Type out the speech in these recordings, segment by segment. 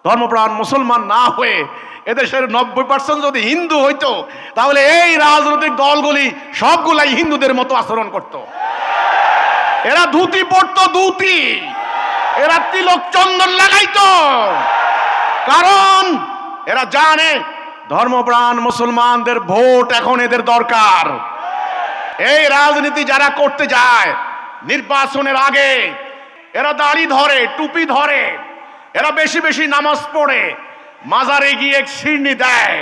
ধর্মপ্রাণ মুসলমান না হয়ে এদেশের 90% যদি হিন্দু হইতো, তাহলে এই রাজনৈতিক দলগুলি সবগুলাই হিন্দুদের মতো আচরণ করত। এরা ধুতি পরতো, ধুতি, এরা তিলক চন্দন লাগাইতো, কারণ এরা জানে ধর্মপ্রাণ মুসলমানদের ভোট এখন এদের দরকার। এই রাজনীতি যারা করতে যায় নির্বাচনের আগে, এরা দাড়ি ধরে, টুপি ধরে, এরা বেশি বেশি নামাজ পড়ে, মাজারে গিয়ে শিরনি দেয়,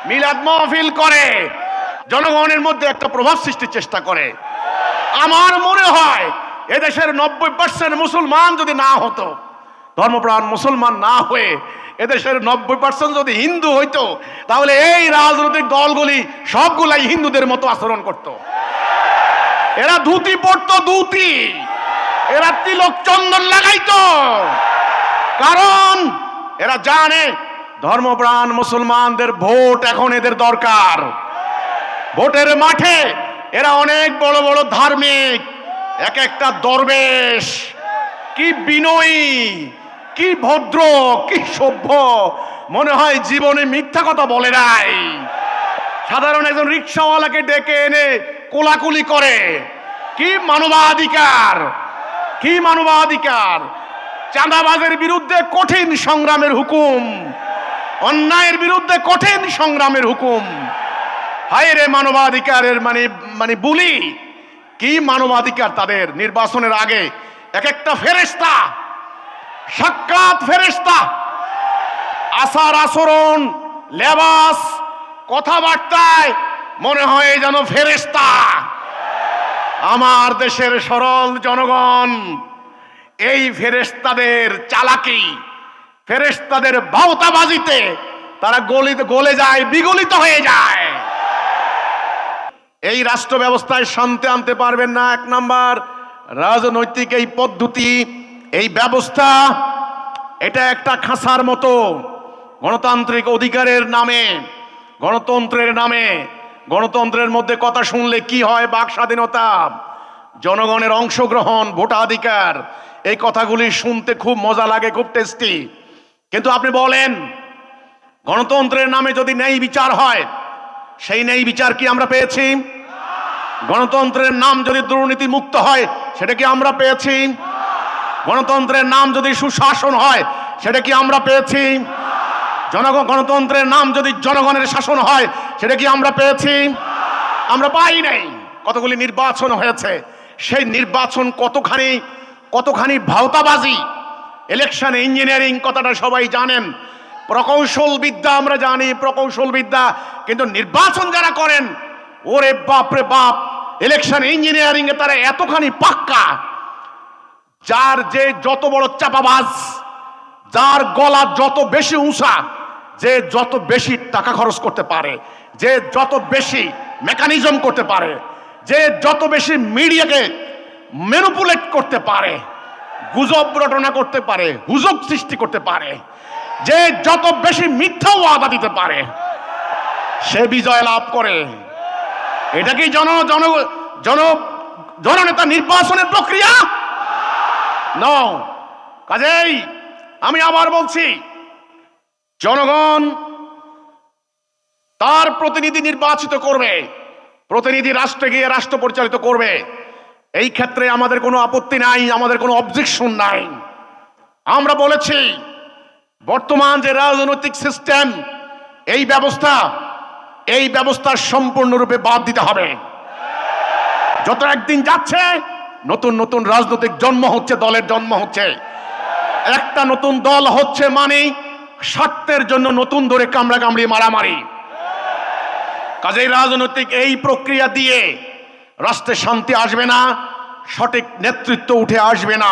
মিলাদ মাহফিল করে, জনগণের মধ্যে একটা প্রভাব সৃষ্টির চেষ্টা করে। আমার মনে হয় এদেশের 90% মুসলমান যদি না হতো, ধর্মপ্রাণ মুসলমান না হয়ে এদেশের 90% যদি হিন্দু হইতো, তাহলে এই রাজনৈতিক দলগুলি সবগুলাই হিন্দুদের মতো আচরণ করত। এরা ধুতি পরতো, ধুতি, এরা তিলক চন্দন লাগাইতো, কারণ এরা জানে ধর্মপ্রাণ মুসলমানদের ভোট এখন এদের দরকার। ভোটের মাঠে এরা অনেক বড় বড় ধার্মিক, এক একটা দরবেশ, কি বিনয়ী, কি ভদ্র, কি সভ্য, মনে হয় জীবনে মিথ্যা কথা বলে নাই। সাধারণ একজন রিক্সাওয়ালাকে ডেকে এনে কোলাকুলি করে, কি মানবাধিকার, কি মানবাধিকার। চাঁদাবাজের বিরুদ্ধে কঠিন সংগ্রামের হুকুম, অন্যায়ের বিরুদ্ধে কঠিন সংগ্রামের হুকুম। হায় রে মানবাধিকারের মানে বলি, কি মানবাধিকার তাদের। নির্বাচনের আগে এক একটা ফেরেশতা, সাক্ষাৎ ফেরেশতা, আচার আচরণ, লেবাস, কথাবার্তায় মনে হয় যেন ফেরেশতা। আমার দেশের সরল জনগণ এই ফেরেশতাদের চালাকি, ফেরেশতাদের ভাওতাবাজিতে তারা গলে যায়, বিগলিত হয়ে যায়। এই রাষ্ট্র ব্যবস্থায় শান্তি আনতে পারবেন না। এক নাম্বার, রাজনৈতিক এই পদ্ধতি, এই ব্যবস্থা, এটা একটা খাঁচার মতো। গণতান্ত্রিক অধিকারের নামে, গণতন্ত্রের নামে, গণতন্ত্রের মধ্যে কথা শুনলে কি হয়, বাক স্বাধীনতা, জনগণের অংশগ্রহণ, ভোটাধিকার, এই কথাগুলি শুনতে খুব মজা লাগে, খুব টেস্টি। কিন্তু আপনি বলেন, গণতন্ত্রের নামে যদি ন্যায় বিচার হয়, সেই ন্যায় বিচার কি আমরা পেয়েছি? গণতন্ত্রের নাম যদি দুর্নীতি মুক্ত হয়, সেটা কি আমরা পেয়েছি? গণতন্ত্রের নাম যদি সুশাসন হয়, সেটা কি আমরা পেয়েছি? গণতন্ত্রের নাম যদি জনগণের শাসন হয়, সেটা কি আমরা পেয়েছি? আমরা পাই নাই। কতগুলি নির্বাচন হয়েছে, সেই নির্বাচন কতখানি ভাওতাবাজি, ইলেকশন ইঞ্জিনিয়ারিং কথাটা সবাই জানেন, প্রকৌশল বিদ্যা আমরা জানি, প্রকৌশল বিদ্যা। কিন্তু নির্বাচন যারা করেন, ওরে বাপ রে বাপ, ইলেকশন ইঞ্জিনিয়ারিং এ তারা এতখানি পাক্কা। যার যে যত বড় চাপাবাজ, যার গলা যত বেশি উঁচা, যে যত বেশি টাকা খরচ করতে পারে, যে যত বেশি মেকানিজম করতে পারে, যে যত বেশি মিডিয়াকে ম্যানিপুলেট করতে পারে, গুজব রটনা করতে পারে, হুজুগ সৃষ্টি করতে পারে, যে যত বেশি মিথ্যা ওয়াদা দিতে পারে, সে বিজয় লাভ করে। এটা কি জননেতা নির্বাচনের প্রক্রিয়া? নো। কাজেই আমি আবার বলছি, জনগণ তার প্রতিনিধি নির্বাচিত করবে, প্রতিনিধি রাষ্ট্রে গিয়ে রাষ্ট্র পরিচালিত করবে। এই ক্ষেত্রে আমাদের কোনো আপত্তি নাই, আমাদের কোনো অবজেকশন নাই। আমরা বলেছি, বর্তমান যে রাজনৈতিক সিস্টেম, এই ব্যবস্থা সম্পূর্ণরূপে বাদ দিতে হবে। যত একদিন যাচ্ছে, নতুন নতুন রাজনৈতিক জন্ম হচ্ছে, দলের জন্ম হচ্ছে। একটা নতুন দল হচ্ছে মানে স্বার্থের জন্য নতুন ধরে কামড়াকামড়ি, মারামারি। কাজেই রাজনৈতিক এই প্রক্রিয়া দিয়ে রাষ্ট্রে শান্তি আসবে না, সঠিক নেতৃত্ব উঠে আসবে না।